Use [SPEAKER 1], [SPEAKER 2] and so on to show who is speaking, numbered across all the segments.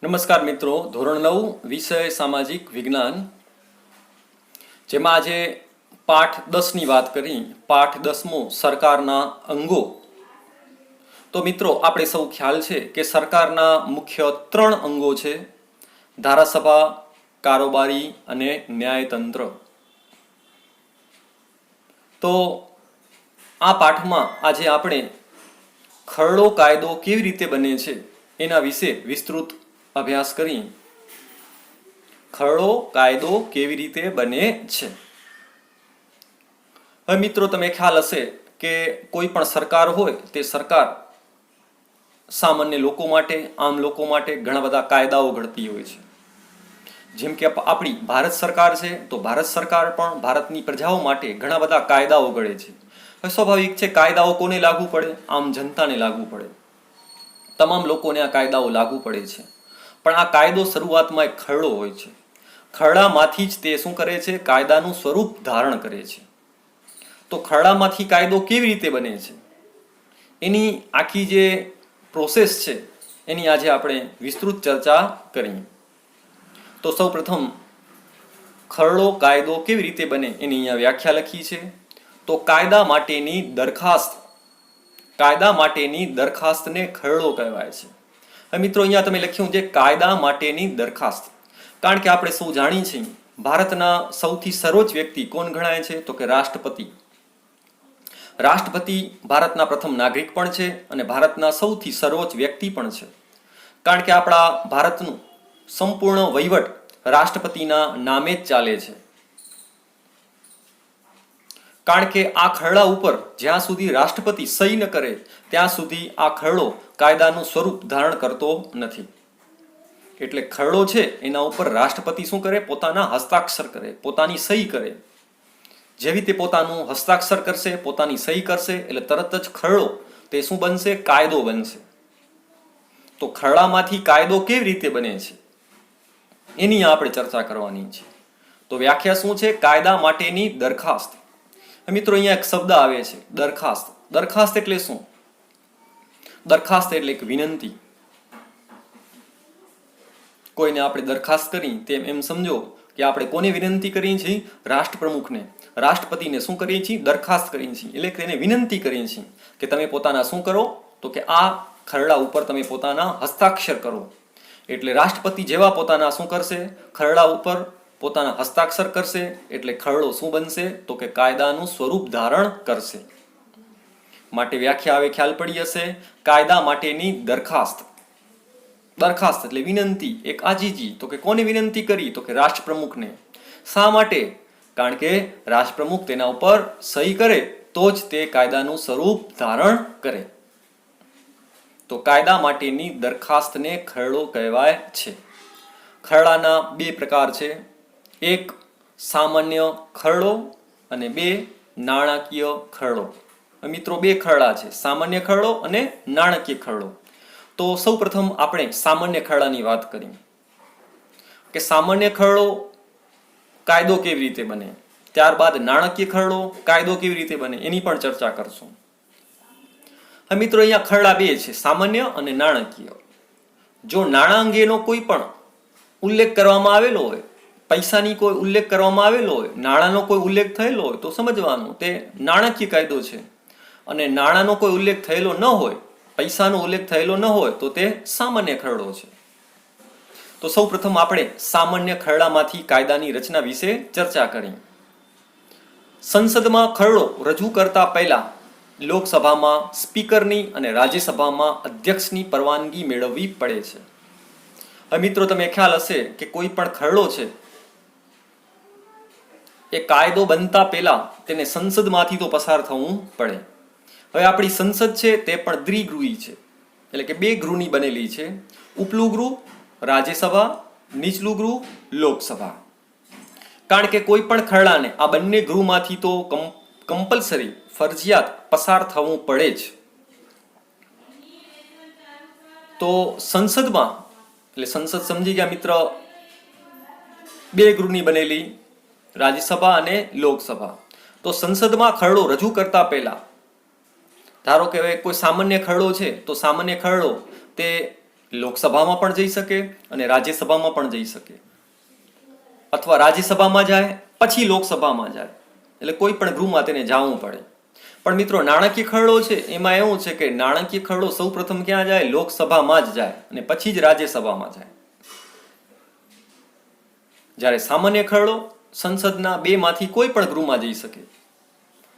[SPEAKER 1] નમસ્કાર મિત્રો, ધોરણ 9 વિષય સામાજિક વિજ્ઞાન, જેમાં આજે પાઠ 10ની વાત કરી. પાઠ 10મો સરકારના અંગો. તો મિત્રો, આપણે સૌ ખ્યાલ છે કે સરકારના મુખ્ય 3 અંગો છે: ધારાસભા, કારોબારી અને ન્યાયતંત્ર. તો આ પાઠમાં આજે આપણે ખરડો કાયદો કેવી રીતે બને છે એના વિશે વિસ્તૃત અભ્યાસ કરી. ખરડો કાયદો કેવી રીતે બને છે. હવે મિત્રો, તમે ખ્યાલ હશે કે કોઈ પણ સરકાર હોય તે સરકાર સામાન્ય લોકો માટે, આમ લોકો માટે ઘણા બધા કાયદાઓ ઘડતી હોય છે. જેમ કે આપણી ભારત સરકાર છે, તો ભારત સરકાર પણ ભારતની પ્રજાઓ માટે ઘણા બધા કાયદાઓ ઘડે છે. હવે સ્વાભાવિક છે, કાયદાઓ કોને લાગુ પડે? આમ જનતાને લાગુ પડે. તમામ લોકોને આ કાયદાઓ લાગુ પડે છે. પણ આ કાયદો શરૂઆતમાં એક ખરડો હોય છે. ખરડામાંથી જ તે શું કરે છે? કાયદાનું સ્વરૂપ ધારણ કરે છે. તો ખરડામાંથી કાયદો કેવી રીતે બને છે એની આખી જે પ્રોસેસ છે એની આજે આપણે વિસ્તૃત ચર્ચા કરીએ. તો સૌ પ્રથમ ખરડો કાયદો કેવી રીતે બને એની અહીંયા વ્યાખ્યા લખી છે. તો કાયદા માટેની દરખાસ્ત, કાયદા માટેની દરખાસ્તને ખરડો કહેવાય છે. હવે મિત્રો, અહીંયા તમે લખ્યું છે કાયદા માટેની દરખાસ્ત, કારણ કે આપણે સૌ જાણીએ છીએ ભારતના સૌથી સર્વોચ્ચ વ્યક્તિ કોણ ગણાય છે? તો કે રાષ્ટ્રપતિ. રાષ્ટ્રપતિ ભારતના પ્રથમ નાગરિક પણ છે અને ભારતના સૌથી સર્વોચ્ચ વ્યક્તિ પણ છે. કારણ કે આપણા ભારતનું સંપૂર્ણ વહીવટ રાષ્ટ્રપતિના નામે જ ચાલે છે. કારણ કે આ ખરડા ઉપર જ્યાં સુધી રાષ્ટ્રપતિ સહી ન કરે ત્યાં સુધી આ ખરડો કાયદાનું સ્વરૂપ ધારણ કરતો નથી. એટલે ખરડો છે એના ઉપર રાષ્ટ્રપતિ શું કરે? પોતાના હસ્તાક્ષર કરે, પોતાની સહી કરે. જેવી તે પોતાનું હસ્તાક્ષર કરશે, પોતાની સહી કરશે, એટલે તરત જ ખરડો તે શું બનશે? કાયદો બનશે. તો ખરડામાંથી કાયદો કેવી રીતે બને છે એની આપણે ચર્ચા કરવાની છે. તો વ્યાખ્યા શું છે? કાયદા માટેની દરખાસ્ત. મિત્રો, અહીંયા એક શબ્દ આવે છે દરખાસ્ત. દરખાસ્ત એટલે શું? દરખાસ્ત એટલે એક વિનંતી. કોઈને આપણે દરખાસ્ત કરી તેમ એમ સમજો કે આપણે કોને વિનંતી કરીએ છીએ? રાષ્ટ્રપ્રમુખને, રાષ્ટ્રપતિને શું કરીએ છીએ? દરખાસ્ત કરીએ છીએ. એટલે કે તેને વિનંતી કરીએ છીએ કે તમે પોતાના શું કરો? તો કે આ ખરડા ઉપર તમે પોતાના હસ્તાક્ષર કરો. એટલે રાષ્ટ્રપતિ જેવા પોતાના શું કરશે? ખરડા ઉપર પોતાના હસ્તાક્ષર કરશે. એટલે ખરડો શું બનશે? તો કે કાયદાનું સ્વરૂપ ધારણ કરશે. માટે વ્યાખ્યા હવે ખ્યાલ પડી હશે. કાયદા માટેની દરખાસ્ત. દરખાસ્ત એટલે વિનંતી, એક આજીજી. તો કે કોને વિનંતી કરી? તો કે રાષ્ટ્રપ્રમુખને. શા માટે? કારણ કે રાષ્ટ્રપ્રમુખ તેના ઉપર સહી કરે તો જ તે કાયદાનું સ્વરૂપ ધારણ કરે. તો કાયદા માટેની દરખાસ્તને ખરડો કહેવાય છે. ખરડાના 2 પ્રકાર છે. એક સામાન્ય ખરડો અને 2 નાણાકીય ખરડો. મિત્રો, 2 ખરડા છે, સામાન્ય ખરડો અને નાણાકીય ખરડો. તો સૌ પ્રથમ આપણે સામાન્ય ખરડાની વાત કરીએ કે સામાન્ય ખરડો કાયદો કેવી રીતે બને. ત્યારબાદ નાણાકીય ખરડો કાયદો કેવી રીતે બને એની પણ ચર્ચા કરશું. હવે મિત્રો, અહીંયા ખરડા 2 છે, સામાન્ય અને નાણાકીય. જો નાણાં અંગેનો કોઈ પણ ઉલ્લેખ કરવામાં આવેલો હોય, પૈસાની કોઈ ઉલ્લેખ કરવામાં આવેલો હોય, નાણાંનો કોઈ ઉલ્લેખ થયેલો હોય, તો સમજવાનું તે નાણાકીય કાયદો છે. અને નાણાંનો કોઈ ઉલ્લેખ થયેલો ન હોય, પૈસાનો ઉલ્લેખ થયેલો ન હોય, તો તે સામાન્ય ખરડો છે. તો સૌ પ્રથમ આપણે સામાન્ય ખરડામાંથી કાયદાની રચના વિશે ચર્ચા કરી. સંસદમાં ખરડો રજૂ કરતા પહેલા લોકસભામાં સ્પીકરની અને રાજ્યસભામાં અધ્યક્ષની પરવાનગી મેળવવી પડે છે. હવે મિત્રો, તમે ખ્યાલ હશે કે કોઈ પણ ખરડો છે એ કાયદો બનતા પહેલા તેને સંસદમાંથી તો પસાર થવું પડે. હવે આપણી સંસદ છે તે પણ દ્વિગૃહી છે, એટલે કે 2 ગૃહની બનેલી છે. ઉપલું ગૃહ રાજ્યસભા, નીચલું ગૃહ લોકસભા. કારણ કે કોઈ પણ ખરડાને આ બંને ગૃહમાંથી તો કમ્પલસરી, ફરજિયાત પસાર થવું પડે જ. તો સંસદમાં, એટલે સંસદ સમજી ગયા મિત્ર, 2 ગૃહની બનેલી રાજ્યસભા અને લોકસભા. તો સંસદમાં ખરડો રજૂ કરતા પહેલા ધારો કે કોઈ સામાન્ય ખરડો છે, તો સામાન્ય ખરડો તે લોકસભામાં પણ જઈ શકે અને રાજ્યસભામાં પણ જઈ શકે, અથવા રાજ્યસભામાં જાય પછી લોકસભામાં જાય, એટલે કોઈ પણ ગૃહમાં તેને જવું પડે. પણ મિત્રો નાણાકીય ખરડો છે એમાં એવું છે કે નાણાકીય ખરડો સૌ પ્રથમ ક્યાં જાય? લોકસભામાં જ જાય અને પછી જ રાજ્યસભામાં જાય. જ્યારે સામાન્ય ખરડો સંસદના બેમાંથી કોઈ પણ ગૃહમાં જઈ શકે,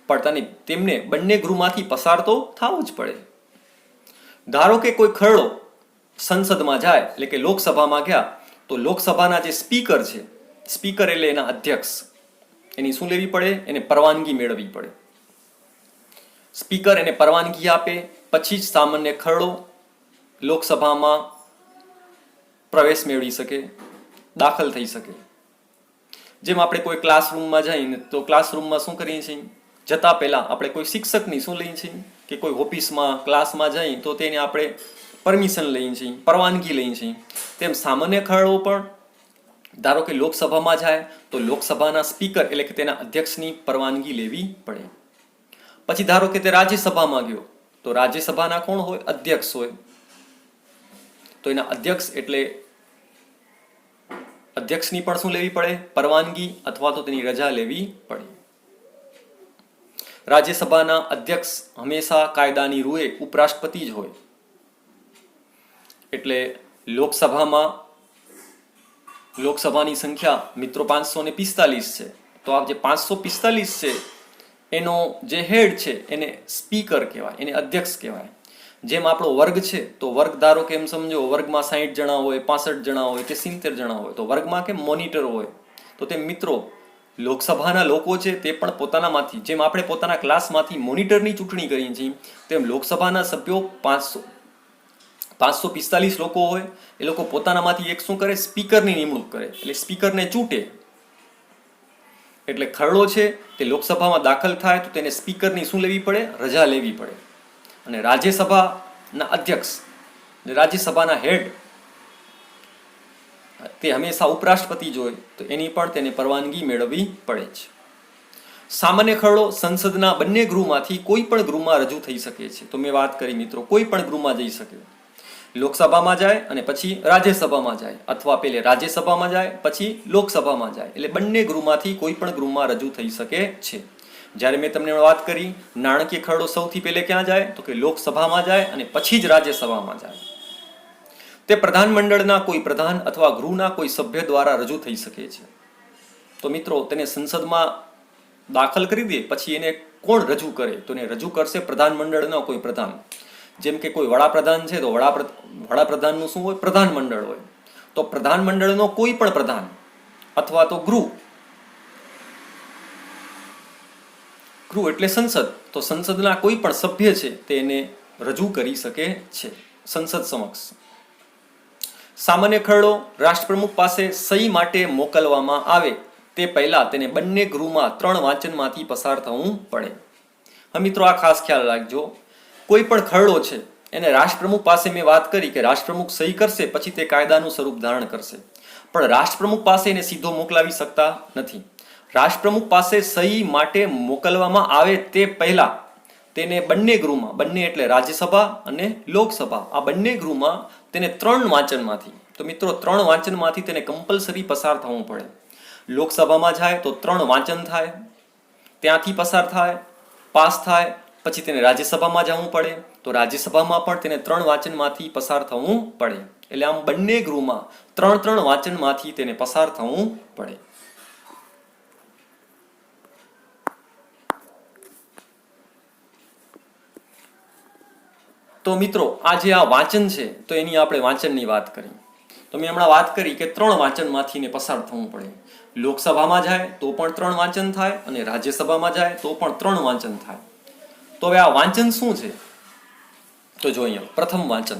[SPEAKER 1] પણ તેમને બંને ગૃહમાંથી પસાર તો થવું જ પડે. ધારો કે કોઈ ખરડો સંસદમાં જાય એટલે કે લોકસભામાં ગયા, તો લોકસભાના જે સ્પીકર છે, સ્પીકર એટલે એના અધ્યક્ષ, એની શું લેવી પડે? એને પરવાનગી મેળવવી પડે. સ્પીકર એને પરવાનગી આપે પછી જ સામાન્ય ખરડો લોકસભામાં પ્રવેશ મેળવી શકે, દાખલ થઈ શકે. જેમ આપણે કોઈ ક્લાસરૂમમાં જઈને તો ક્લાસરૂમમાં શું કરીએ છીએ? જતા પહેલા આપણે કોઈ શિક્ષકની શું લઈએ છીએ કે કોઈ ઓફિસમાં ક્લાસમાં જઈએ તો તેને આપણે પરમિશન લઈએ છીએ, પરવાનગી લઈએ છીએ. તેમ સામાન્ય ખરડો પણ ધારો કે લોકસભામાં જાય તો લોકસભાના સ્પીકર એટલે કે તેના અધ્યક્ષની પરવાનગી લેવી પડે. પછી ધારો કે તે રાજ્યસભામાં ગયો તો રાજ્યસભાના કોણ હોય? અધ્યક્ષ હોય. તો એના અધ્યક્ષ એટલે અધ્યક્ષની પણ શું લેવી પડે? પરવાનગી અથવા તો તેની રજા લેવી પડે. રાજ્યસભાના અધ્યક્ષ હંમેશા કાયદાની રૂએ ઉપરાષ્ટ્રપતિ જ હોય. એટલે લોકસભાની સંખ્યા મિત્રો 545 છે. તો આ જે 545 છે એનો જે હેડ છે એને સ્પીકર કહેવાય, એને અધ્યક્ષ કહેવાય. જેમ આપણો વર્ગ છે તો વર્ગ ધારો કે એમ સમજો વર્ગમાં 60 જણા હોય, 65 જણા હોય કે 70 જણા હોય, તો વર્ગમાં કેમ મોનિટર હોય. તો તેમ મિત્રો લોકસભાના લોકો છે તે પણ પોતાનામાંથી, જેમ આપણે પોતાના ક્લાસમાંથી મોનિટરની ચૂંટણી કરીએ છીએ, તેમ લોકસભાના સભ્યો 545 લોકો હોય, એ લોકો પોતાનામાંથી એક શું કરે? સ્પીકરની નિમણૂક કરે, એટલે સ્પીકરને ચૂંટે. એટલે ખરડો છે તે લોકસભામાં દાખલ થાય તો તેને સ્પીકરની શું લેવી પડે? રજા લેવી પડે. અને રાજ્યસભાના અધ્યક્ષ, રાજ્યસભાના હેડ તે હંમેશા ઉપરાષ્ટ્રપતિ જ હોય, તો એની પણ તેને પરવાનગી મેળવવી પડે છે. સામાન્ય ખરડો સંસદના બંને ગૃહમાંથી કોઈ પણ ગૃહમાં રજૂ થઈ શકે છે. તો મેં વાત કરી મિત્રો, કોઈ પણ ગૃહમાં જઈ શકે. લોકસભામાં જાય અને પછી રાજ્યસભામાં જાય, અથવા પેલે રાજ્યસભામાં જાય પછી લોકસભામાં જાય, એટલે બંને ગૃહમાંથી કોઈ પણ ગૃહમાં રજૂ થઈ શકે છે. જ્યારે મેં તમને વાત કરી નાણાકીય ખરડો સૌથી પહેલે ક્યાં જાય? તો કે લોકસભામાં જાય અને પછી જ રાજ્યસભામાં જાય. તે પ્રધાનમંડળના કોઈ પ્રધાન અથવા ગૃહના કોઈ સભ્ય દ્વારા રજૂ થઈ શકે છે. તો મિત્રો તેને સંસદમાં દાખલ કરી દે પછી એને કોણ રજૂ કરે? તો એને રજૂ કરશે પ્રધાનમંડળનો કોઈ પ્રધાન. જેમ કે કોઈ વડાપ્રધાન છે તો વડાપ્રધાનનું શું હોય? પ્રધાનમંડળ હોય. તો પ્રધાનમંડળનો કોઈ પણ પ્રધાન અથવા તો ગૃહ એટલે સંસદ, તો સંસદના કોઈ પણ સભ્ય છે તેને રજૂ કરી શકે છે સંસદ સમક્ષ. સામાન્ય ખરડો રાષ્ટ્રપ્રમુખ પાસે સહી માટે મોકલવામાં આવે તે પહેલા તેને બંને ગૃહમાં 3 વાંચનમાંથી પસાર થવું પડે. હા મિત્રો, આ ખાસ ખ્યાલ રાખજો, કોઈ પણ ખરડો છે એને રાષ્ટ્રપ્રમુખ પાસે, મેં વાત કરી કે રાષ્ટ્રપ્રમુખ સહી કરશે પછી તે કાયદાનું સ્વરૂપ ધારણ કરશે, પણ રાષ્ટ્રપ્રમુખ પાસે એને સીધો મોકલાવી શકતા નથી. રાષ્ટ્રપ્રમુખ પાસે સહી માટે મોકલવામાં આવે તે પહેલા તેને બંને ગૃહમાં, બંને એટલે રાજ્યસભા અને લોકસભા, આ બંને ગૃહમાં તેને 3 વાંચનમાંથી, તો મિત્રો 3 વાંચનમાંથી તેને કમ્પલસરી પસાર થવું પડે. લોકસભામાં જાય તો 3 વાંચન થાય, ત્યાંથી પસાર થાય, પાસ થાય, પછી તેને રાજ્યસભામાં જવું પડે, તો રાજ્યસભામાં પણ તેને 3 વાંચનમાંથી પસાર થવું પડે. એટલે આમ બંને ગૃહમાં 3 વાંચનમાંથી તેને પસાર થવું પડે. તો મિત્રો આ જે આ વાંચન છે તો એની આપણે વાંચનની વાત કરી. તો મેં હમણાં વાત કરી કે 3 વાંચનમાંથી ને પસાર થવું પડે. લોકસભામાં જાય તો પણ 3 વાંચન થાય અને રાજ્યસભામાં જાય તો પણ 3 વાંચન થાય. તો હવે આ વાંચન શું છે? તો જો અહીંયા પ્રથમ વાંચન,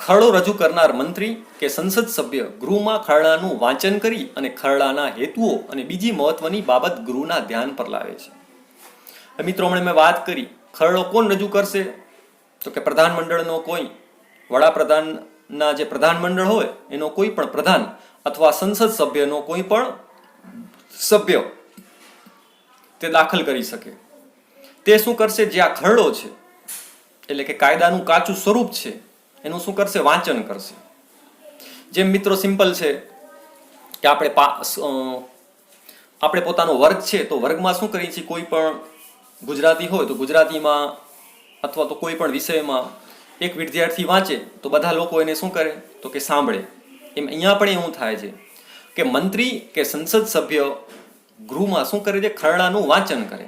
[SPEAKER 1] ખરડો રજૂ કરનાર મંત્રી કે સંસદ સભ્ય ગૃહમાં ખરડાનું વાંચન કરી અને ખરડાના હેતુઓ અને બીજી મહત્વની બાબત ગૃહના ધ્યાન પર લાવે છે. મિત્રો હમણાં મેં વાત કરી ખરડો કોણ રજૂ કરશે? તો કે પ્રધાનમંડળનો કોઈ, વડાપ્રધાનના જે પ્રધાનમંડળ હોય એનો કોઈ પણ પ્રધાન અથવા સંસદ સભ્યનો કોઈ પણ સભ્ય તે દાખલ કરી શકે. તે શું કરશે? જે આ ખરડો છે એટલે કે કાયદાનું કાચું સ્વરૂપ છે એનું શું કરશે? વાંચન કરશે. જેમ મિત્રો સિમ્પલ છે કે આપણે પોતાનો વર્ગ છે તો વર્ગમાં શું કરીએ છીએ, કોઈ પણ ગુજરાતી હોય તો ગુજરાતીમાં અથવા તો કોઈ પણ વિષયમાં એક વિદ્યાર્થી વાંચે તો બધા લોકો એને શું કરે તો કે સાંભળે. એમ અહીંયા પણ એવું થાય છે કે મંત્રી કે સંસદ સભ્ય ગૃહમાં શું કરે છે? ખરડાનું વાંચન કરે.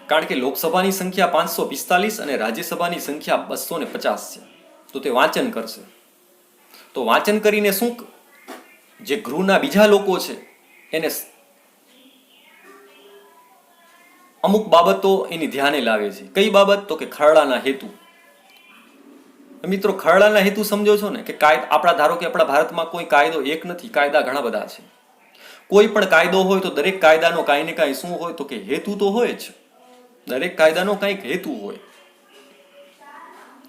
[SPEAKER 1] કારણ કે લોકસભાની સંખ્યા 545 અને રાજ્યસભાની સંખ્યા 250 છે, તો તે વાંચન કરશે. તો વાંચન કરીને શું જે ગૃહના બીજા લોકો છે એને અમુક બાબતો એની ધ્યાને લાવે છે. કઈ બાબત? તો કે ખરડાના હેતુ. મિત્રો ખરડાના હેતુ સમજો છો ને કે આપણા ધારો કે આપણા ભારતમાં કોઈ કાયદો એક નથી, કાયદા ઘણા બધા છે. કોઈ પણ કાયદો હોય તો દરેક કાયદાનો કાંઈ ને કાંઈ શું હોય તો કે હેતુ તો હોય જ. દરેક કાયદાનો કંઈક હેતુ હોય.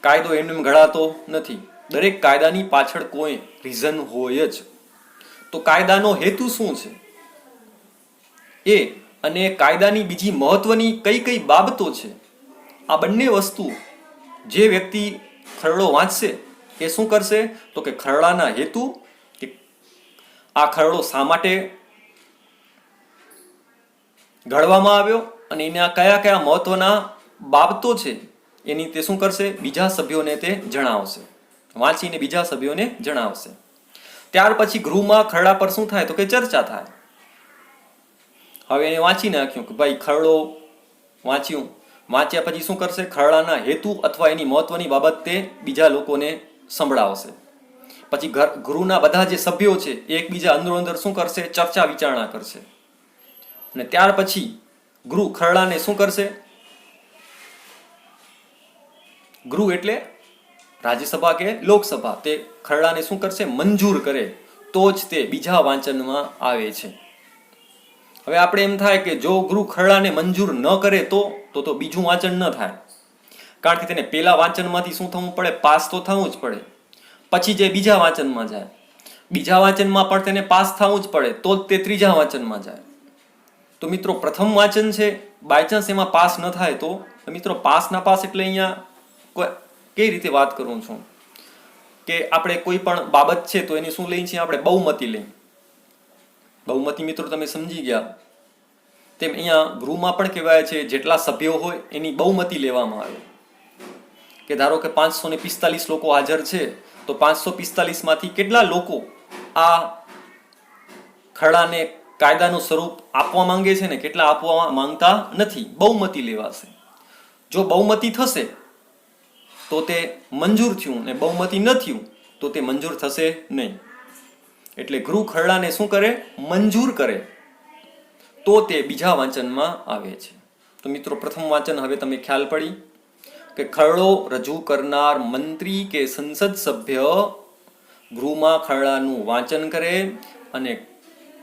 [SPEAKER 1] કાયદો એમને ઘડાતો નથી. દરેક કાયદાની પાછળ કોઈ રીઝન હોય જ. તો કાયદાનો હેતુ શું છે એ અને કાયદાની બીજી મહત્વની કઈ કઈ બાબતો છે, આ બંને વસ્તુ જે વ્યક્તિ ખરડો વાંચશે એ શું કરશે તો કે ખરડાના હેતુ, કે આ ખરડો શા માટે ઘડવામાં આવ્યો અને એના કયા કયા મહત્વના બાબતો છે એની તે શું કરશે? બીજા સભ્યોને તે જણાવશે. વાંચીને બીજા સભ્યોને જણાવશે. ત્યાર પછી ગૃહમાં ખરડા પર શું થાય તો કે ચર્ચા થાય. હવે એને વાંચી નાખ્યું કે ભાઈ ખરડો વાંચ્યા પછી શું કરશે? ખરડાના હેતુ અથવા એની મહત્વની બાબત તે બીજા લોકોને સંભળાવશે. પછી ગૃહના બધા જે સભ્યો છે એ એકબીજા અંદરો અંદર શું કરશે? ચર્ચા વિચારણા કરશે. અને ત્યાર પછી ગૃહ ખરડાને શું કરશે? ગૃહ એટલે રાજ્યસભા કે લોકસભા, તે ખરડાને શું કરશે? મંજૂર કરે તો જ તે બીજા વાંચનમાં આવે છે. હવે આપણે એમ થાય કે જો ગૃહ ખરડાને મંજૂર ન કરે તો બીજું વાંચન ન થાય. કારણ કે તેને પહેલા વાંચનમાંથી શું થવું પડે? પાસ તો થવું જ પડે. પછી જે બીજા વાંચનમાં જાય, બીજા વાંચનમાં પણ તેને પાસ થવું જ પડે તો જ તે ત્રીજા વાંચનમાં જાય. તો મિત્રો પ્રથમ વાંચન છે, બાયચાન્સ એમાં પાસ ન થાય તો મિત્રો પાસ ના પાસ એટલે અહીંયા કઈ રીતે વાત કરું છું કે આપણે કોઈ પણ બાબત છે તો એની શું લઈએ છીએ આપણે? બહુમતી લઈએ. બહુમતી મિત્રો તમે સમજી ગયા. તેમ અહીંયા ગૃહમાં પણ કહેવાય છે જેટલા સભ્યો હોય એની બહુમતી લેવામાં આવે. કે ધારો કે 545 લોકો હાજર છે તો 545 માંથી કેટલા લોકો આ ખરડાને કાયદાનું સ્વરૂપ આપવા માંગે છે ને કેટલા આપવા માંગતા નથી? બહુમતી લેવાશે. જો બહુમતી થશે તો તે મંજૂર થયું ને બહુમતી ન થયું તો તે મંજૂર થશે નહીં. એટલે ગૃહ ખરડાને શું કરે? મંજૂર કરે તો તે બીજા વાંચનમાં આવે છે. તો મિત્રો પ્રથમ વાંચન હવે તમે ખ્યાલ પડી કે ખરડો રજૂ કરનાર મંત્રી કે સંસદ સભ્ય ગૃહમાં ખરડાનું વાંચન કરે અને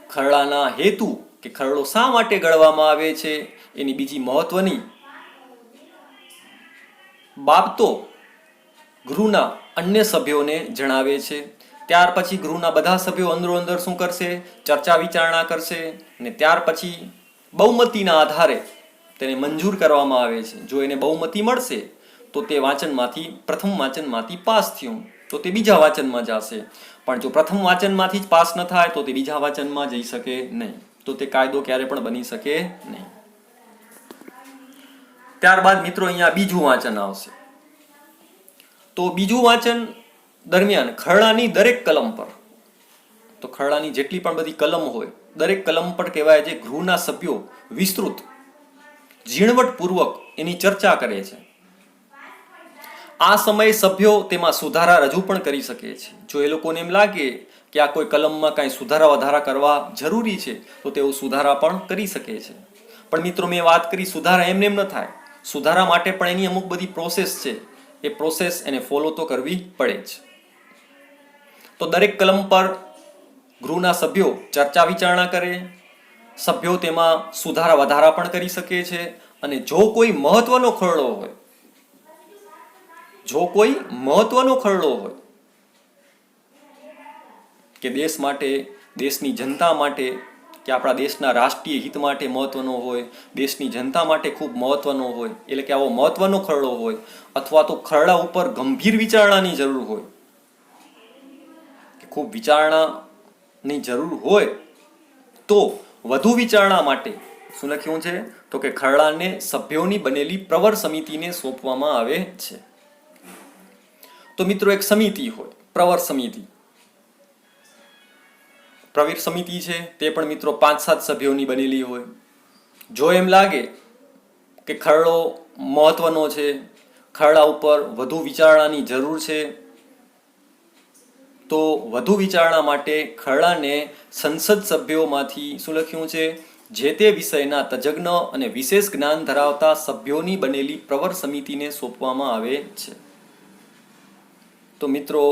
[SPEAKER 1] ખરડાના હેતુ કે ખરડો શા માટે ઘડવામાં આવે છે એની બીજી મહત્વની બાબતો ગૃહના અન્ય સભ્યોને જણાવે છે. ત્યાર પછી ગૃહના બધા સભ્યો અંદરો અંદર શું કરશે? ચર્ચા વિચારણા કરશે અને ત્યાર પછી બહુમતીના આધારે તેને મંજૂર કરવામાં આવે છે. જો એને બહુમતી મળશે તો તે વાંચનમાંથી પ્રથમ વાંચનમાંથી પાસ થયું તો તે બીજા વાંચનમાં જશે. પણ જો પ્રથમ વાંચનમાંથી જ પાસ ન થાય તો તે બીજા વાંચનમાં જઈ શકે નહીં. તો તે કાયદો ક્યારે પણ બની શકે નહીં. ત્યારબાદ મિત્રો અહીંયા બીજું વાંચન આવશે. તો બીજું વાંચન દરમિયાન ખરડાની દરેક કલમ પર, તો ખરડાની જેટલી પણ બધી કલમ હોય દરેક કલમ પર કહેવાય છે ગૃહના સભ્યો વિસ્તૃત ઝીણવટપૂર્વક એની ચર્ચા કરે છે. આ સમયે સભ્યો તેમાં સુધારા રજૂ પણ કરી શકે છે. જો એ લોકોને એમ લાગે કે આ કોઈ કલમમાં કાંઈ સુધારા વધારા કરવા જરૂરી છે તો તેઓ સુધારા પણ કરી શકે છે. પણ મિત્રો મેં વાત કરી સુધારા એમને એમ ન થાય. સુધારા માટે પણ એની અમુક બધી પ્રોસેસ છે. એ પ્રોસેસ એને ફોલો તો કરવી પડે જ. તો દરેક કલમ પર ગૃહના સભ્યો ચર્ચા વિચારણા કરે, સભ્યો તેમાં સુધારા વધારા પણ કરી શકે છે. અને જો કોઈ મહત્વનો ખરડો હોય કે દેશ માટે, દેશની જનતા માટે કે આપણા દેશના રાષ્ટ્રીય હિત માટે મહત્વનો હોય, દેશની જનતા માટે ખૂબ મહત્વનો હોય, એટલે કે આવો મહત્વનો ખરડો હોય, અથવા તો ખરડા ઉપર ગંભીર વિચારણાની જરૂર હોય, કે ખૂબ વિચારણાની જરૂર હોય, તો વધુ વિચારણા માટે શું લખ્યું છે? તો કે ખરડાને સભ્યોની બનેલી પ્રવર સમિતિને સોંપવામાં આવે છે. તો મિત્રો એક સમિતિ હોય, પ્રવર સમિતિ. પ્રવર સમિતિ છે તે પણ મિત્રો 5-7 સભ્યોની બનેલી હોય. જો એમ લાગે કે ખરડો મહત્વનો છે, ખરડા ઉપર વધુ વિચારણાની જરૂર છે, તો વધુ વિચારણા માટે ખરડાને સંસદ સભ્યોમાંથી શું લખ્યું છે? જે તે વિષયના તજજ્ઞ અને વિશેષ જ્ઞાન ધરાવતા સભ્યોની બનેલી પ્રવર સમિતિને સોંપવામાં આવે છે. તો મિત્રો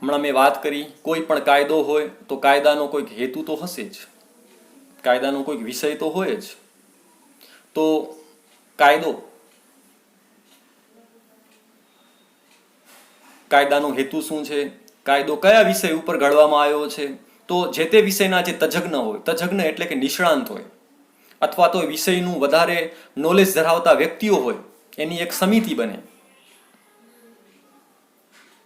[SPEAKER 1] હમણાં મેં વાત કરી, કોઈ પણ કાયદો હોય તો કાયદાનો કોઈક હેતુ તો હશે જ, કાયદાનો કોઈક વિષય તો હોય જ. તો કાયદાનો હેતુ શું છે? કાયદો કયા વિષય ઉપર ઘડવામાં આવ્યો છે? તો જે તે વિષયના જે તજજ્ઞ હોય, તજજ્ઞ એટલે કે નિષ્ણાંત હોય, અથવા તો વિષયનું વધારે નોલેજ ધરાવતા વ્યક્તિઓ હોય, એની એક સમિતિ બને.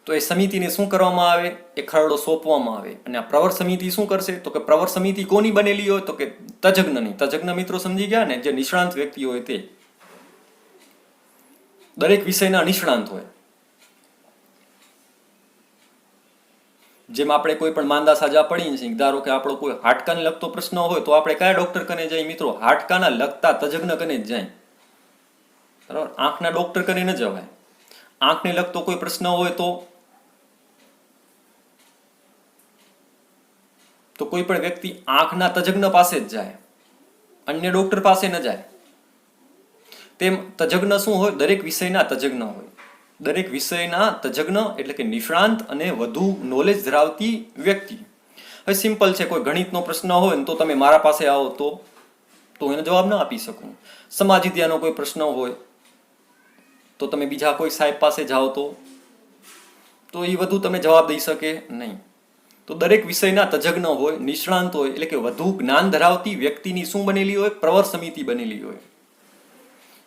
[SPEAKER 1] તો એ સમિતિને શું કરવામાં આવે? એ ખરડો સોંપવામાં આવે. અને આ પ્રવર સમિતિ શું કરશે? તો કે પ્રવર સમિતિ કોની બનેલી હોય? તો કે તજજ્ઞની. તજજ્ઞ મિત્રો સમજી ગયા ને? જે નિષ્ણાંત વ્યક્તિ હોય તે, દરેક વિષયના નિષ્ણાંત હોય. જેમ આપણે કોઈ પણ માંદા સાજા પડીને છીએ, ધારો કે આપણો કોઈ હાડકાને લગતો પ્રશ્ન હોય તો આપણે કયા ડોક્ટર કને જાય મિત્રો? હાડકાના લગતા તજજ્ઞ કને જ જાય. બરાબર? આંખના ડોક્ટર કને ન જવાય. આંખને લગતો કોઈ પ્રશ્ન હોય તો કોઈ પણ વ્યક્તિ આંખના તજજ્ઞ પાસે જ જાય, અન્ય ડોક્ટર પાસે ન જાય. તેમ તજજ્ઞ શું હોય? દરેક વિષયના તજજ્ઞ હોય. દરેક વિષયના તજજ્ઞ એટલે કે નિષ્ણાંત અને વધુ નોલેજ ધરાવતી વ્યક્તિ. હવે સિમ્પલ છે, કોઈ ગણિતનો પ્રશ્ન હોય ને તો તમે મારા પાસે આવો તો એનો જવાબ ના આપી શકું. સમાજ વિદ્યાનો કોઈ પ્રશ્ન હોય તો તમે બીજા કોઈ સાહેબ પાસે જાઓ તો એ વધુ તમે જવાબ દઈ શકે નહીં. તો દરેક વિષયના તજજ્ઞ હોય, નિષ્ણાંત હોય, એટલે કે વધુ જ્ઞાન ધરાવતી વ્યક્તિની શું બનેલી હોય? પ્રવર સમિતિ બનેલી હોય.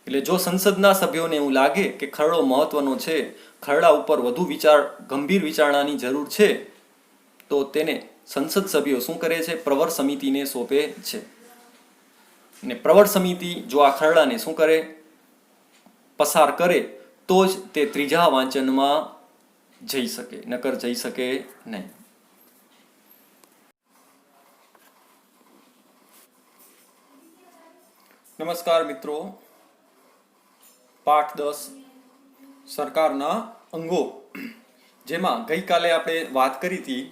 [SPEAKER 1] એટલે જો સંસદના સભ્યોને એવું લાગે કે ખરડો મહત્વનો છે, ખરડા ઉપર વધુ ગંભીર વિચારણાની જરૂર છે, તો તેને સંસદ સભ્યો શું કરે છે? પ્રવર સમિતિને સોંપે છે. ને પ્રવર સમિતિ જો આ ખરડાને શું કરે? પસાર કરે તો જ તે ત્રીજા વાંચનમાં જઈ શકે, નકર જઈ શકે નહીં. નમસ્કાર મિત્રો, પાઠ 10 સરકારના અંગો, જેમાં ગઈકાલે આપણે વાત કરી હતી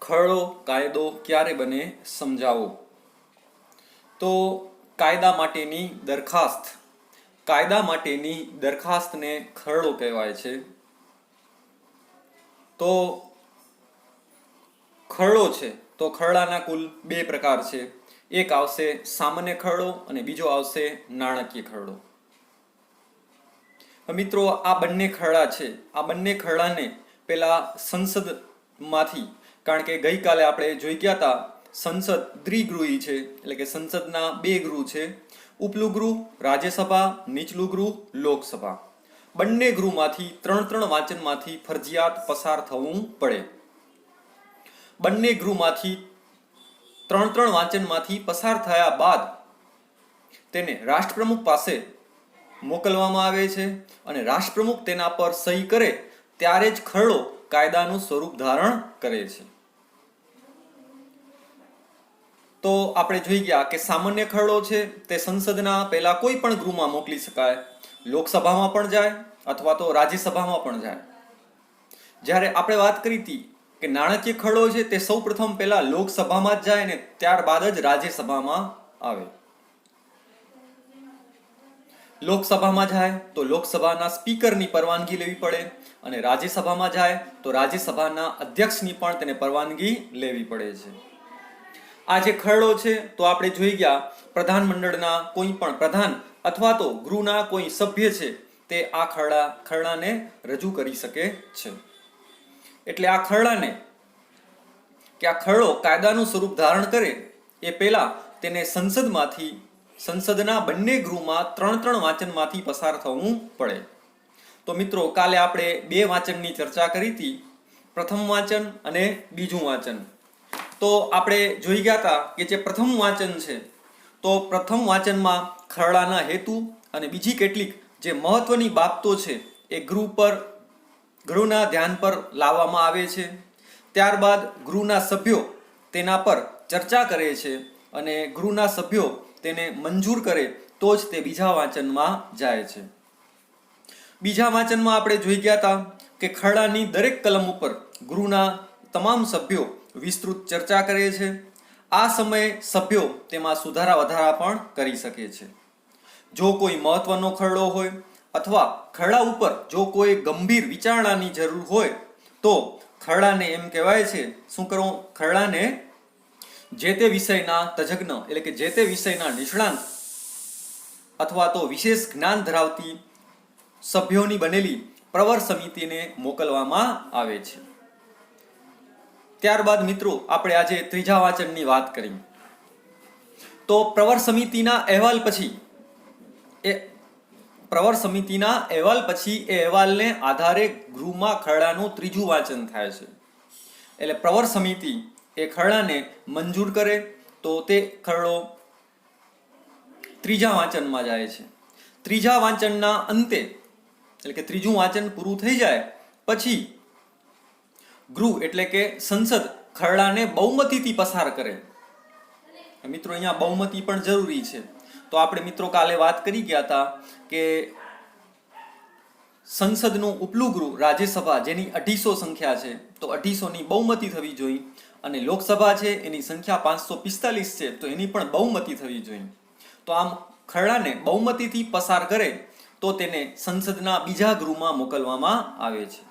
[SPEAKER 1] ખરડો કાયદો ક્યારે બને સમજાવો. તો કાયદા માટેની દરખાસ્તને ખરડો કહેવાય છે. તો ખરડો છે તો ખરડાના કુલ 2 પ્રકાર છે. એક આવશે સામાન્ય ખરડો અને બીજો આવશે નાણાકીય ખરડો. મિત્રો આ બંને ખરડા છે, આ બંને ખરડાને પેલા સંસદમાંથી, કારણ કે ગઈકાલે આપણે જોઈ ગયા હતા સંસદ દ્વિગૃહી છે, એટલે કે સંસદના 2 ગૃહ છે, ઉપલું ગૃહ રાજ્યસભા, નીચલું ગૃહ લોકસભા. બંને ગૃહમાંથી 3 વાંચનમાંથી ફરજિયાત પસાર થવું પડે. બંને ગૃહમાંથી 3 વાંચનમાંથી પસાર થયા બાદ તેને રાષ્ટ્રપ્રમુખ પાસે મોકલવામાં આવે છે અને રાષ્ટ્રપ્રમુખ તેના પર સહી કરે ત્યારે જ ખરડો કાયદાનું સ્વરૂપ ધારણ કરે છે. તો આપણે જોઈ ગયા કે સામાન્ય ખરડો છે તે સંસદના પહેલા કોઈ પણ ગૃહમાં મોકલી શકાય, લોકસભામાં પણ જાય અથવા તો રાજ્યસભામાં પણ જાય. જ્યારે આપણે વાત કરી હતી કે નાણાકીય ખરડો છે તે સૌ પ્રથમ પહેલા લોકસભામાં જ જાય ને ત્યારબાદ જ રાજ્યસભામાં આવે. લોકસભામાં જાય તો લોકસભાના સ્પીકરની પરવાનગી લેવી પડે અને રાજ્યસભામાં જાય તો રાજ્યસભાના અધ્યક્ષની પણ તેને પરવાનગી લેવી પડે છે. આ જે ખરડો છે તો આપણે જોઈ ગયા પ્રધાનમંડળના કોઈ પણ પ્રધાન અથવા તો ગૃહના કોઈ સભ્ય છે તે આ ખરડાને રજૂ કરી શકે છે. એટલે આ ખરડાને કે આ ખરડો કાયદાનું સ્વરૂપ ધારણ કરે એ પહેલા તેને સંસદના બંને ગૃહમાં 3 વાંચનમાંથી પસાર થવું પડે. તો મિત્રો કાલે આપણે 2 વાંચનની ચર્ચા કરી હતી, પ્રથમ વાંચન અને બીજું વાંચન. તો આપણે જોઈ ગયા હતા કે જે પ્રથમ વાંચન છે તો પ્રથમ વાંચનમાં ખરડાના હેતુ અને બીજી કેટલીક જે મહત્વની બાબતો છે એ ગૃહના ધ્યાન પર લાવવામાં આવે છે. ત્યારબાદ ગૃહના સભ્યો તેના પર ચર્ચા કરે છે અને ગૃહના સભ્યો તેને મંજૂર કરે તો જ તે બીજા વાંચનમાં જાય છે. બીજા વાંચનમાં આપણે જોઈ ગયા હતા કે ખરડાની દરેક કલમ ઉપર ગૃહના તમામ સભ્યો વિસ્તૃત ચર્ચા કરે છે. આ સમયે સભ્યો તેમાં સુધારા વધારા પણ કરી શકે છે. જો કોઈ મહત્વનો ખરડો હોય અથવા ખરડા ઉપર જો કોઈ ગંભીર વિચારણાની જરૂર હોય તો ખરડાને એમ કહેવાય છે શું કરવું, ખરડાને જે તે વિષયના તજજ્ઞ એટલે કે જે તે વિષયના નિષ્ણાંત અથવા તો વિશેષ જ્ઞાન ધરાવતી સભ્યોની બનેલી પ્રવર સમિતિને મોકલવામાં આવે છે. ત્યારબાદ મિત્રો આપણે આજે ત્રીજા વાંચનની વાત કરી. તો પ્રવર સમિતિના અહેવાલ પછી એ અહેવાલને આધારે ગૃહમાં ખરડાનું ત્રીજું વાંચન થાય છે. એટલે પ્રવર સમિતિ એ ખરડાને મંજૂર કરે તો તે ખરડો ત્રીજા વાંચનમાં જાય છે. ત્રીજા વાંચનના અંતે એટલે કે ત્રીજું વાંચન પૂરું થઈ જાય પછી ગૃહ એટલે કે સંસદ ખરડાને બહુમતીથી પસાર કરે. મિત્રો અહીંયા બહુમતી પણ જરૂરી છે. તો આપણે મિત્રો કાલે વાત કરી ગયા હતા કે સંસદનું ઉપલું ગૃહ રાજ્યસભા જેની 250 સંખ્યા છે તો 250ની બહુમતી થવી જોઈએ અને લોકસભા છે એની સંખ્યા 545 છે તો એની પણ બહુમતી થવી જોઈએ. તો આમ ખરડાને બહુમતીથી પસાર કરે તો તેને સંસદના બીજા ગૃહમાં મોકલવામાં આવે છે.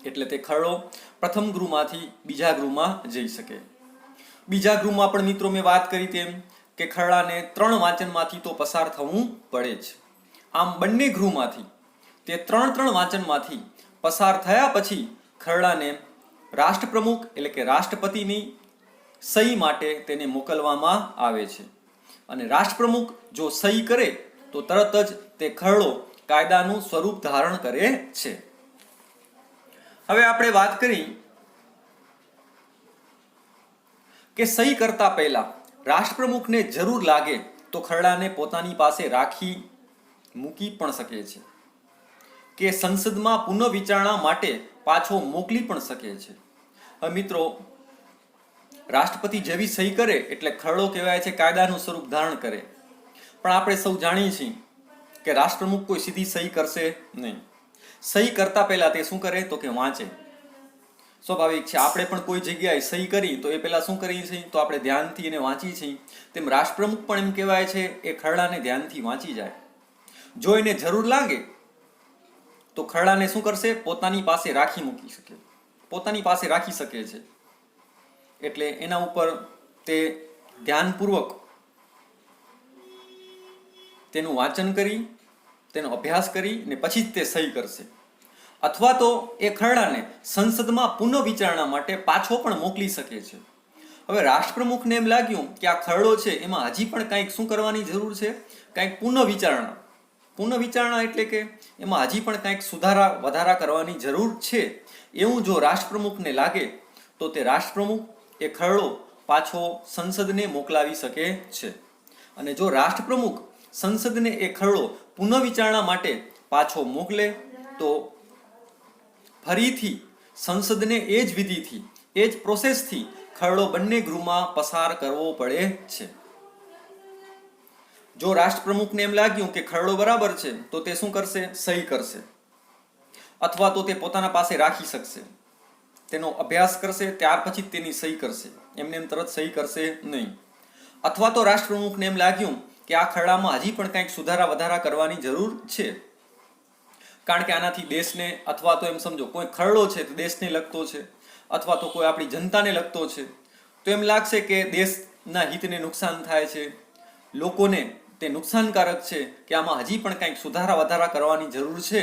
[SPEAKER 1] એટલે તે ખરડો પ્રથમ ગૃહમાંથી બીજા ગૃહમાં જઈ શકે. બીજા ગૃહમાં પણ મિત્રો મેં વાત કરી તેમ કે ખરડાને 3 વાંચનમાંથી તો પસાર થવું પડે જ. આમ બંને ગૃહમાંથી તે 3 વાંચનમાંથી પસાર થયા પછી ખરડાને રાષ્ટ્રપ્રમુખ એટલે કે રાષ્ટ્રપતિની સહી માટે તેને મોકલવામાં આવે છે અને રાષ્ટ્રપ્રમુખ જો સહી કરે તો તરત જ તે ખરડો કાયદાનું સ્વરૂપ ધારણ કરે છે. હવે આપણે વાત કરી કે સહી કરતા પહેલા રાષ્ટ્રપ્રમુખને જરૂર લાગે તો ખરડાને પોતાની પાસે મૂકી પણ શકે છે કે સંસદમાં પુનઃવિચારણા માટે પાછો મોકલી પણ શકે છે. હવે મિત્રો રાષ્ટ્રપતિ જેવી સહી કરે એટલે ખરડો કહેવાય છે કાયદાનું સ્વરૂપ ધારણ કરે. પણ આપણે સૌ જાણીએ છીએ કે રાષ્ટ્રપ્રમુખ કોઈ સીધી સહી કરશે નહીં. સહી કરતા પહેલા તે શું કરે તો કે વાંચે. સ્વાભાવિક છે, આપણે પણ કોઈ જગ્યાએ સહી કરી તો એ પહેલા શું કરીએ છીએ તો આપણે ધ્યાનથી એને વાંચીએ છીએ. તેમ રાષ્ટ્રપ્રમુખ પણ એમ કહેવાય છે એ ખરડાને ધ્યાનથી વાંચી જાય. જો એને જરૂર લાગે તો ખરડાને શું કરશે પોતાની પાસે રાખી શકે છે. એટલે એના ઉપર તે ધ્યાનપૂર્વક તેનું વાંચન કરી તેનો અભ્યાસ કરી ને પછી જ તે સહી કરશે. અથવા તો એ ખરડાને સંસદમાં પુનઃવિચારણા માટે પાછો પણ મોકલી શકે છે. હવે રાષ્ટ્રપ્રમુખને એમ લાગ્યું કે આ ખરડો છે એમાં હજી પણ કંઈક શું કરવાની જરૂર છે, કંઈક પુનઃવિચારણા એટલે કે એમાં હજી પણ કંઈક સુધારા વધારા કરવાની જરૂર છે એવું જો રાષ્ટ્રપ્રમુખને લાગે તો તે રાષ્ટ્રપ્રમુખ એ ખરડો પાછો સંસદને મોકલાવી શકે છે. અને જો રાષ્ટ્રપ્રમુખ સંસદને એ ખરડો પુનઃવિચારણા માટે પાછો મોકલે તો ફરીથી સંસદને એ જ વિધિથી એ જ પ્રોસેસથી ખરડો બંને ગૃહમાં પસાર કરવો પડે છે. જો રાષ્ટ્રપ્રમુખને એમ લાગ્યું કે ખરડો બરાબર છે તો તે શું કરશે સહી કરશે અથવા તો તે પોતાના પાસે રાખી શકશે, તેનો અભ્યાસ કરશે, ત્યાર પછી તેની સહી કરશે. એમને એમ તરત સહી કરશે નહીં. અથવા તો રાષ્ટ્રપ્રમુખને એમ લાગ્યું કે આ ખરડામાં હજી પણ કંઈક સુધારા વધારા કરવાની જરૂર છે કારણ કે આનાથી દેશને અથવા તો એમ સમજો કોઈ ખરડો છે તો દેશને લગતો છે અથવા તો કોઈ આપણી જનતાને લગતો છે તો એમ લાગશે કે દેશના હિતને નુકસાન થાય છે, લોકોને તે નુકસાનકારક છે કે આમાં હજી પણ કંઈક સુધારા વધારા કરવાની જરૂર છે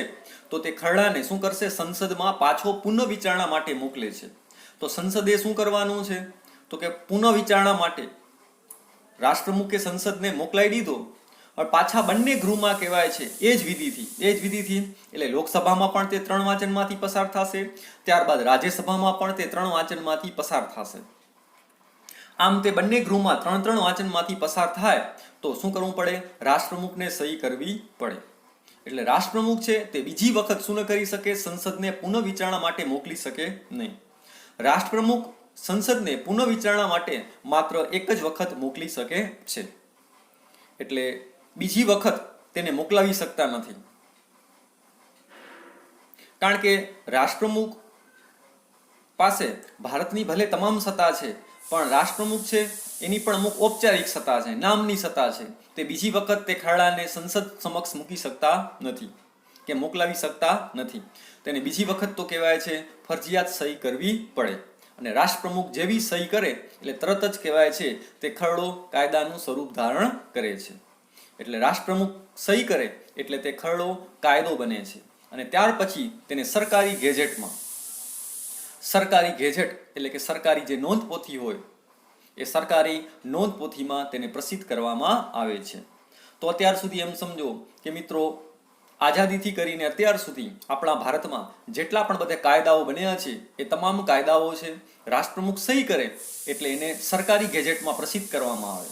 [SPEAKER 1] તો તે ખરડાને શું કરશે સંસદમાં પાછો પુનઃવિચારણા માટે મોકલે છે. તો તો સંસદે શું કરવાનું છે તો કે પુનઃ વિચારણા માટે રાષ્ટ્રપ્રમુખે સંસદને મોકલાઈ દીધો અને પાછા બંને ગૃહમાં કહેવાય છે એ જ વિધિથી એટલે લોકસભામાં પણ તે 3 વાંચનમાંથી પસાર થશે, ત્યારબાદ રાજ્યસભામાં પણ તે 3 વાંચનમાંથી પસાર થશે. આમ તે બંને ગૃહમાં 3 વાંચનમાંથી પસાર થાય તો શું કરવું પડે? રાષ્ટ્રપ્રમુખને સહી કરવી પડે. એટલે રાષ્ટ્રપ્રમુખ છે તે બીજી વખત શું ન કરી શકે? સંસદને પુનઃ વિચારણા માટે મોકલી શકે નહીં. રાષ્ટ્રપ્રમુખ સંસદને પુનઃ વિચારણા માટે માત્ર એક જ વખત મોકલી શકે છે, એટલે બીજી વખત તેને મોકલાવી શકતા નથી. કારણ કે રાષ્ટ્રપ્રમુખ પાસે ભારતની ભલે તમામ સત્તા છે, પણ રાષ્ટ્રપ્રમુખ છે એની પણ અમુક ઔપચારિક સત્તા છે, નામની સત્તા છે. તે બીજી વખત તે ખરડાને સંસદ સમક્ષ મૂકી શકતા નથી કે મોકલાવી શકતા નથી. તેને બીજી વખત તો કહેવાય છે ફરજિયાત સહી કરવી પડે, અને રાષ્ટ્રપ્રમુખ જેવી સહી કરે એટલે તરત જ કહેવાય છે તે ખરડો કાયદાનું સ્વરૂપ ધારણ કરે છે. એટલે રાષ્ટ્રપ્રમુખ સહી કરે એટલે તે ખરડો કાયદો બને છે, અને ત્યાર પછી તેને સરકારી ગેઝેટ એટલે કે સરકારી જે નોંધપોથી હોય એ સરકારી નોંધપોથીમાં તેને પ્રસિદ્ધ કરવામાં આવે છે. તો અત્યાર સુધી એમ સમજો કે મિત્રો આઝાદીથી કરીને અત્યાર સુધી આપણા ભારતમાં જેટલા પણ બધા કાયદાઓ બન્યા છે એ તમામ કાયદાઓ છે રાષ્ટ્રપ્રમુખ સહી કરે એટલે એને સરકારી ગેઝેટમાં પ્રસિદ્ધ કરવામાં આવે.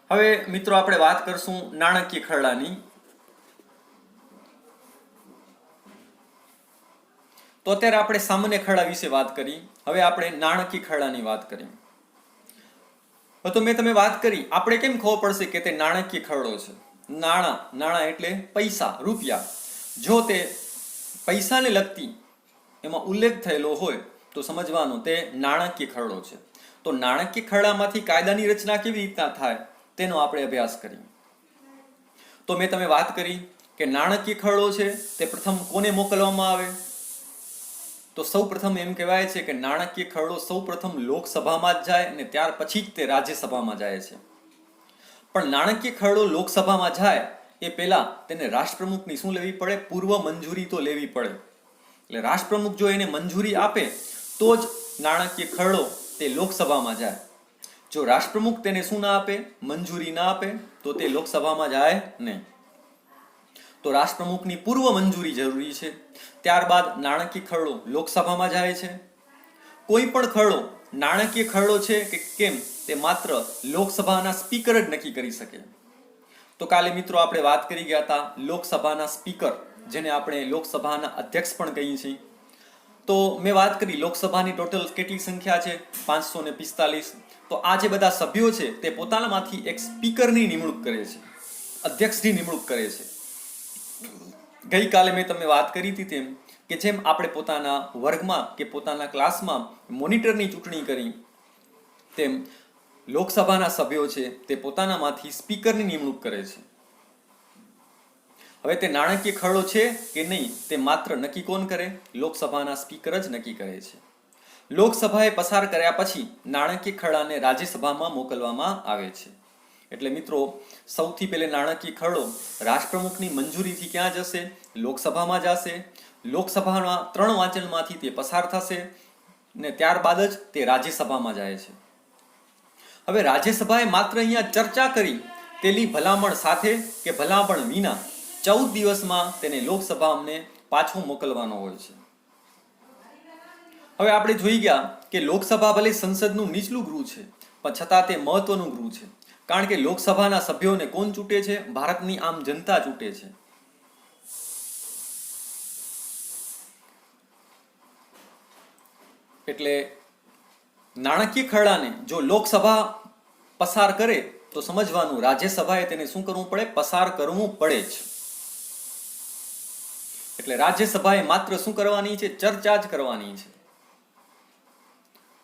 [SPEAKER 1] હવે મિત્રો આપણે વાત કરશું નાણાકીય ખરડાની. તો અત્યારે આપણે સામાન્ય ખરડા વિશે વાત કરી, હવે આપણે નાણાકીય ખરડાની વાત કરી. તો મેં તમે વાત કરી, આપણે કેમ ખબર પડશે કે તે નાણાકીય ખરડો છે? નાણાં એટલે પૈસા, રૂપિયા. જો તે પૈસાને લગતી એમાં ઉલ્લેખ થયેલો હોય તો સમજવાનું તે નાણાકીય ખરડો છે. તો નાણાકીય ખરડામાંથી કાયદાની રચના કેવી રીતના થાય તેનો આપણે અભ્યાસ કરીએ. તો મેં તમે વાત કરી કે નાણાકીય ખરડો છે તે પ્રથમ કોને મોકલવામાં આવે? તો સૌ પ્રથમ એમ કહેવાય છે કે નાણાકીય ખરડો સૌ પ્રથમ લોકસભામાં જ જાય અને ત્યાર પછી જ તે રાજ્યસભામાં જાય છે. પણ નાણાકીય ખરડો લોકસભામાં જાય એ પહેલા તેને રાષ્ટ્રપ્રમુખની શું લેવી પડે? પૂર્વ મંજૂરી તો લેવી પડે. એટલે રાષ્ટ્રપ્રમુખ જો એને મંજૂરી આપે તો જ નાણાકીય ખરડો તે લોકસભામાં જાય. જો રાષ્ટ્રપ્રમુખ તેને શું ના આપે? મંજૂરી ના આપે તો તે લોકસભામાં જાય નહીં. તો રાષ્ટ્રપ્રમુખની પૂર્વ મંજૂરી જરૂરી છે, ત્યારબાદ નાણાકીય ખરડો લોકસભામાં જાય છે. કોઈ પણ ખરડો નાણાકીય ખરડો છે કે કેમ તે માત્ર લોકસભાના સ્પીકર જ નક્કી કરી શકે. તો કાલે મિત્રો આપણે વાત કરી ગયા હતા લોકસભાના સ્પીકર, જેને આપણે લોકસભાના અધ્યક્ષ પણ કહીએ છીએ. તો મેં વાત કરી લોકસભાની ટોટલ કેટલી સંખ્યા છે? 545. તો આ જે બધા સભ્યો છે તે પોતાનામાંથી એક સ્પીકરની નિમણૂક કરે છે, અધ્યક્ષની નિમણૂક કરે છે. ગઈકાલે મેં તમને વાત કરી હતી તેમ કે જેમ આપણે પોતાના વર્ગમાં કે પોતાના ક્લાસમાં મોનિટરની ચૂંટણી કરી તેમ લોકસભાના સભ્યો છે તે પોતાનામાંથી સ્પીકરની નિમણૂક કરે છે. હવે તે નાણાકીય ખરડો છે કે નહીં તે માત્ર નક્કી કોણ કરે? લોકસભાના સ્પીકર જ નક્કી કરે છે. લોકસભાએ પસાર કર્યા પછી નાણાકીય ખરડાને રાજ્યસભામાં મોકલવામાં આવે છે. એટલે મિત્રો સૌથી પહેલે નાણાકીય ખરડો રાષ્ટ્રપ્રમુખની મંજૂરીથી ક્યાં જશે? લોકસભામાં જશે. લોકસભાના 3 વાંચનમાંથી તે પસાર થશે ને ત્યારબાદ જ તે રાજ્યસભામાં જાય છે. હવે રાજ્યસભાએ માત્ર અહીંયા ચર્ચા કરી તેની ભલામણ સાથે કે ભલામણ વિના 14 દિવસમાં તેને લોકસભાને પાછો મોકલવાનો હોય છે. હવે આપણે જોઈ ગયા કે લોકસભા ભલે સંસદનું નીચલું ગૃહ છે પણ છતાં તે મહત્વનું ગૃહ છે, કારણ કે લોકસભાના સભ્યોને કોણ ચૂંટે છે? ભારતની આમ જનતા ચૂંટે છે. એટલે નાણાકીય ખરડાને જો લોકસભા પસાર કરે તો સમજવાનું રાજ્યસભાએ તેને શું કરવું પડે? પસાર કરવું પડે જ. એટલે રાજ્યસભાએ માત્ર શું કરવાની છે? ચર્ચા જ કરવાની છે.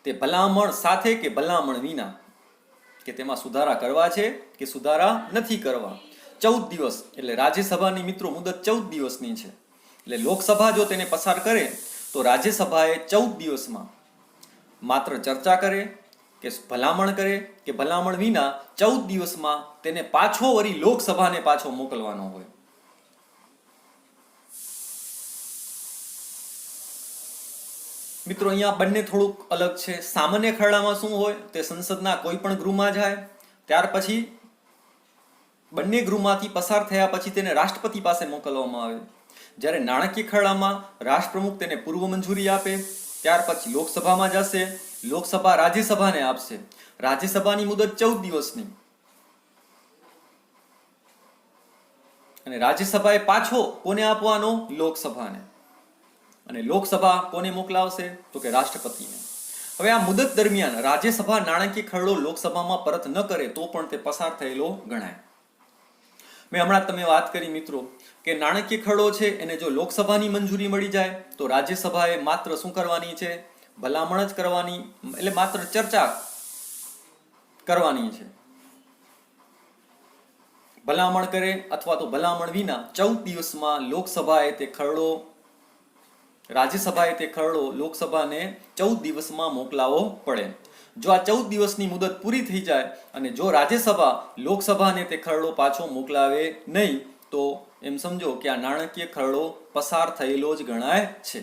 [SPEAKER 1] તે ભલામણ સાથે કે ભલામણ વિના, કે તેમાં સુધારા કરવા છે કે સુધારા નથી કરવા. 14 દિવસ એટલે રાજ્યસભાની મિત્રો મુદત 14 દિવસની છે. એટલે લોકસભા જો તેને પસાર કરે તો રાજ્યસભાએ 14 દિવસમાં માત્ર ચર્ચા કરે કે ભલામણ કરે કે ભલામણ વિના 14 દિવસમાં તેને પાછો વળી લોકસભાને પાછો મોકલવાનો હોય. મિત્રો અહીંયા બંને થોડુંક અલગ છે. સામાન્ય ખરડામાં શું હોય, તે સંસદના કોઈ પણ ગૃહમાં જાય, ત્યાર પછી બંને ગૃહમાંથી પસાર થયા પછી તેને રાષ્ટ્રપતિ પાસે મોકલવામાં આવે. જ્યારે નાણાકીય ખરડામાં રાષ્ટ્રપ્રમુખ તેને પૂર્વ મંજૂરી આપે, ત્યાર પછી લોકસભામાં જશે, લોકસભા રાજ્યસભાને આપશે. રાજ્યસભાની મુદત 14 દિવસની, અને રાજ્યસભાએ પાછો કોને આપવાનો, લોકસભાને. અને લોકસભા કોને મોકલાવશે, તો કે રાષ્ટ્રપતિને. હવે આ મુદત દરમિયાન રાજ્યસભા નાણાકીય ખરડો લોકસભામાં પરત ન કરે તો પણ તે પસાર થયેલો ગણાય. મેં હમણાં તમે વાત કરી મિત્રો કે નાણાકીય ખરડો છે એને જો લોકસભાની મંજૂરી મળી જાય તો રાજ્યસભાએ માત્ર શું કરવાની છે, ભલામણ જ કરવાની, એટલે માત્ર ચર્ચા કરવાની છે. ભલામણ કરે અથવા તો ભલામણ વિના 14 દિવસમાં લોકસભાએ તે ખરડો, રાજ્યસભાએ તે ખરડો લોકસભાને 14 દિવસમાં મોકલાવવો પડે. જો આ 14 દિવસની મુદત પૂરી થઈ જાય અને જો રાજ્યસભા લોકસભાને તે ખરડો પાછો મોકલાવે નહીં તો એમ સમજો કે આ નાણાકીય ખરડો પસાર થયેલો જ ગણાય છે.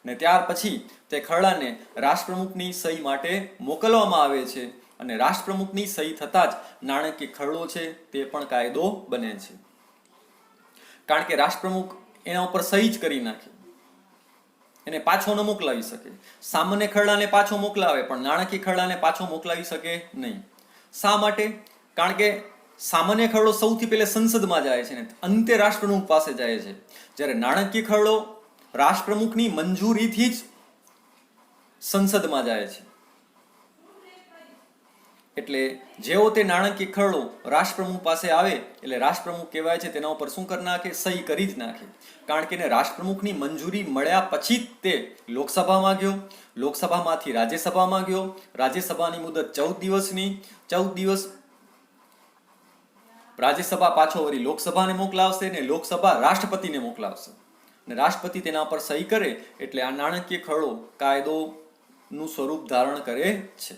[SPEAKER 1] અને ત્યાર પછી તે ખરડાને રાષ્ટ્રપ્રમુખની સહી માટે મોકલવામાં આવે છે અને રાષ્ટ્રપ્રમુખની સહી થતાં જ નાણાકીય ખરડો છે તે પણ કાયદો બને છે. કારણ કે રાષ્ટ્રપ્રમુખ એના ઉપર સહી જ કરી નાખે, એને પાછો ન મોકલાવી શકે. સામાન્ય ખરડાને પાછો મોકલાવે પણ નાણાકીય ખરડાને પાછો મોકલાવી શકે નહીં. શા માટે? કારણ કે સામાન્ય ખરડો સૌથી પહેલા સંસદમાં જાય છે ને અંતે રાષ્ટ્રપ્રમુખ પાસે જાય છે, જ્યારે નાણાકીય ખરડો રાષ્ટ્રપ્રમુખની મંજૂરીથી જ સંસદમાં જાય છે. એટલે જેવો તે નાણાકીય ખરડો રાષ્ટ્રપ્રમુખ પાસે આવે એટલે રાષ્ટ્રપ્રમુખ કહેવાય છે તેના ઉપર શું કરી નાખે, સહી કરી જ નાખે. કારણ કે એને રાષ્ટ્રપ્રમુખની મંજૂરી મળ્યા પછી જ તે લોકસભામાં ગયો, લોકસભામાંથી રાજ્યસભામાં ગયો, રાજ્યસભાની મુદત 14 દિવસની, 14 દિવસ રાજ્યસભા પાછો વળી લોકસભાને મોકલાવશે ને લોકસભા રાષ્ટ્રપતિને મોકલાવશે અને રાષ્ટ્રપતિ તેના પર સહી કરે એટલે આ નાણાકીય ખરડો કાયદોનું સ્વરૂપ ધારણ કરે છે.